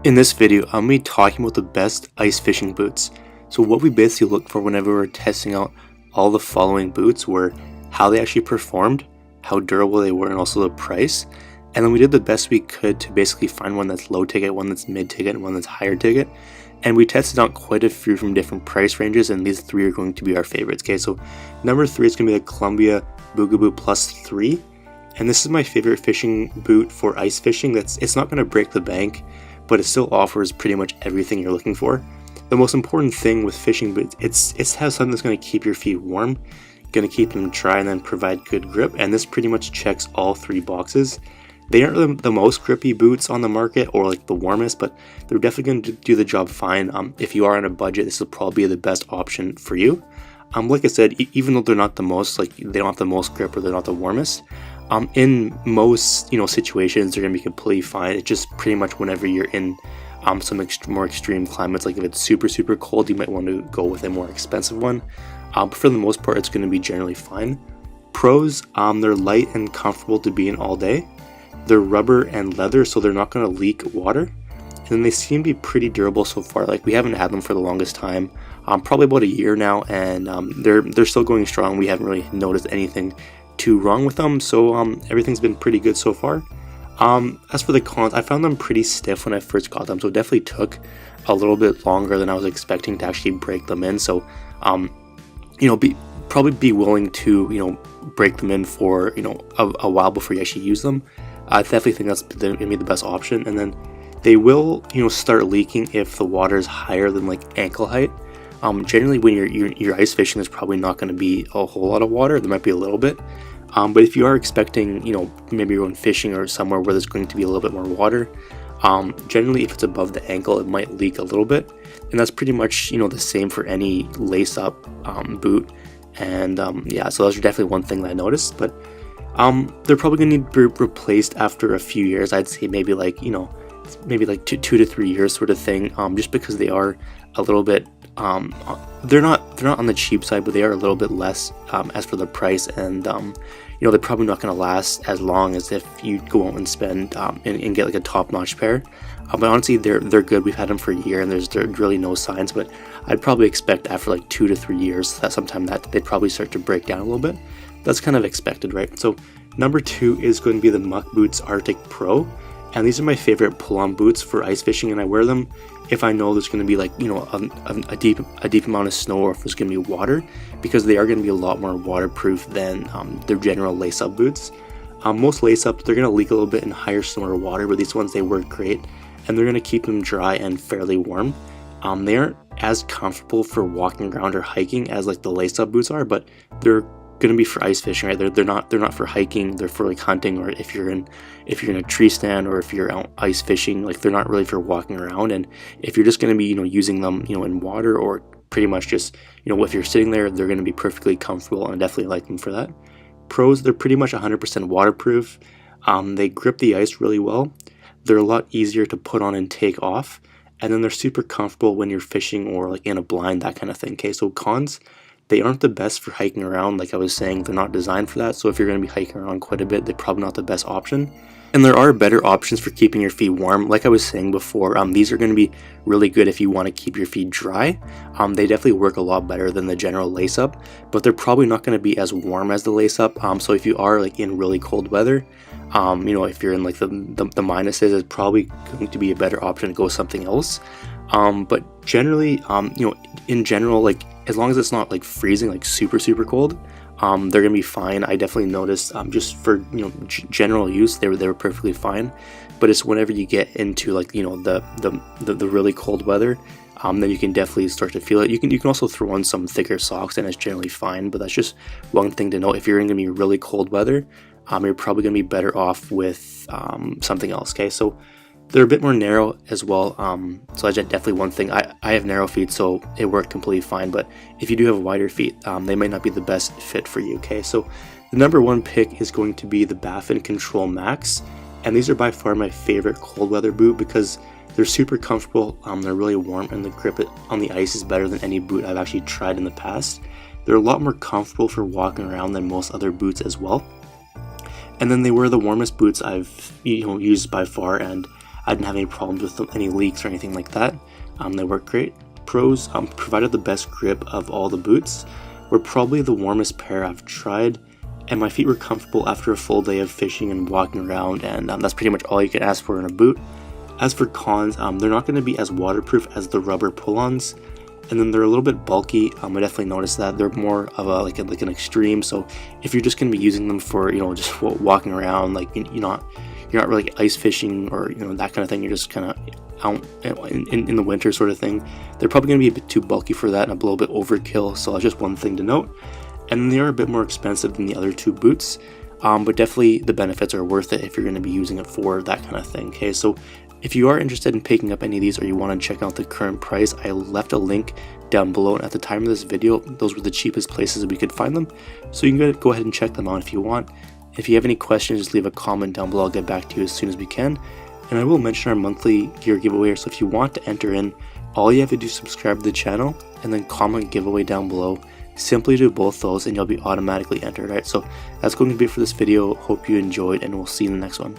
In this video, I'm going to be talking about the best ice fishing boots. So what we basically look for whenever we're testing out all the following boots were how they actually performed, how durable they were, and also the price. And then we did the best we could to basically find one that's low ticket, one that's mid ticket, and one that's higher ticket. And we tested out quite a few from different price ranges, and these three are going to be our favorites. Okay, so number 3 is going to be the Columbia Bugaboot Plus 3. And this is my favorite fishing boot for ice fishing. It's not going to break the bank, but it still offers pretty much everything you're looking for. The most important thing with fishing boots, it's has something that's going to keep your feet warm, going to keep them dry, and then provide good grip. And this pretty much checks all 3 boxes. They aren't the most grippy boots on the market or like the warmest, but they're definitely going to do the job fine. If you are on a budget, this will probably be the best option for you. Like I said, even though they're not the most, like they don't have the most grip or they're not the warmest, in most situations they're gonna be completely fine. It's just pretty much whenever you're in some more extreme climates, like if it's super cold, you might want to go with a more expensive one. But for the most part, it's going to be generally fine. Pros, they're light and comfortable to be in all day. They're rubber and leather, so they're not going to leak water. And then they seem to be pretty durable so far. Like we haven't had them for the longest time, probably about a year now, and they're still going strong. We haven't really noticed anything too wrong with them, so everything's been pretty good so far. As for the cons, I found them pretty stiff when I first got them, so it definitely took a little bit longer than I was expecting to actually break them in. So probably be willing to break them in for a while before you actually use them. I definitely think that's gonna be the best option. And then they will start leaking if the water is higher than like ankle height. Generally when you're ice fishing, there's probably not going to be a whole lot of water. There might be a little bit, but if you are expecting maybe you're going fishing or somewhere where there's going to be a little bit more water, generally if it's above the ankle, it might leak a little bit. And that's pretty much the same for any lace up boot. And yeah, so those are definitely one thing that I noticed. But they're probably going to need to be replaced after a few years. I'd say maybe like maybe like 2 to 3 years sort of thing, just because they are a little bit they're not on the cheap side, but they are a little bit less as for the price. And they're probably not going to last as long as if you go out and spend and get like a top-notch pair. But honestly, they're good. We've had them for a year and there's really no signs, but I'd probably expect after like 2 to 3 years that sometime that they'd probably start to break down a little bit. That's kind of expected, right? So number 2 is going to be the MuckBoots Arctic Pro. And these are my favorite pull-on boots for ice fishing, and I wear them if I know there's going to be like a deep amount of snow, or if there's going to be water, because they are going to be a lot more waterproof than their general lace-up boots. Most lace-ups, they're going to leak a little bit in higher snow or water, but these ones, they work great, and they're going to keep them dry and fairly warm. They aren't as comfortable for walking around or hiking as like the lace-up boots are, but they're going to be for ice fishing, right? They're not for hiking. They're for like hunting, or if you're in a tree stand, or if you're out ice fishing. Like they're not really for walking around. And if you're just going to be using them in water, or pretty much just if you're sitting there, they're going to be perfectly comfortable, and I definitely like them for that. Pros, they're pretty much 100% waterproof. They grip the ice really well. They're a lot easier to put on and take off, and then they're super comfortable when you're fishing or like in a blind, that kind of thing. Okay, so cons, they aren't the best for hiking around. Like I was saying, they're not designed for that. So if you're going to be hiking around quite a bit, they're probably not the best option. And there are better options for keeping your feet warm. Like I was saying before, these are going to be really good if you want to keep your feet dry. They definitely work a lot better than the general lace-up, but they're probably not going to be as warm as the lace-up. So if you are like in really cold weather, if you're in like the minuses, it's probably going to be a better option to go something else. But generally, in general, like as long as it's not like freezing, like super cold, they're gonna be fine. I definitely noticed just for general use, they were perfectly fine. But it's whenever you get into like the really cold weather, then you can definitely start to feel it. You can also throw on some thicker socks and it's generally fine. But that's just one thing to know. If you're gonna be really cold weather, you're probably gonna be better off with something else. Okay, so they're a bit more narrow as well, so that's definitely one thing. I have narrow feet, so it worked completely fine, but if you do have wider feet, they might not be the best fit for you. Okay, so the number 1 pick is going to be the Baffin Control Max, and these are by far my favorite cold weather boot because they're super comfortable, they're really warm, and the grip on the ice is better than any boot I've actually tried in the past. They're a lot more comfortable for walking around than most other boots as well. And then they were the warmest boots I've used by far, and I didn't have any problems with them, any leaks or anything like that. They work great. Pros, provided the best grip of all the boots, were probably the warmest pair I've tried, and my feet were comfortable after a full day of fishing and walking around, and that's pretty much all you can ask for in a boot. As for cons, they're not going to be as waterproof as the rubber pull-ons, and then they're a little bit bulky. I definitely noticed that they're more of a like an extreme. So if you're just going to be using them for just walking around, like you're not really ice fishing or that kind of thing, you're just kind of out in the winter sort of thing, they're probably going to be a bit too bulky for that and a little bit overkill. So that's just one thing to note. And they are a bit more expensive than the other two boots, but definitely the benefits are worth it if you're going to be using it for that kind of thing. Okay, so if you are interested in picking up any of these or you want to check out the current price, I left a link down below, and at the time of this video, those were the cheapest places we could find them, so you can go ahead and check them out if you want. If you have any questions, just leave a comment down below. I'll get back to you as soon as we can. And I will mention our monthly gear giveaway, so if you want to enter in, all you have to do is subscribe to the channel and then comment giveaway down below. Simply do both those and you'll be automatically entered. Alright, so that's going to be it for this video. Hope you enjoyed, and we'll see you in the next one.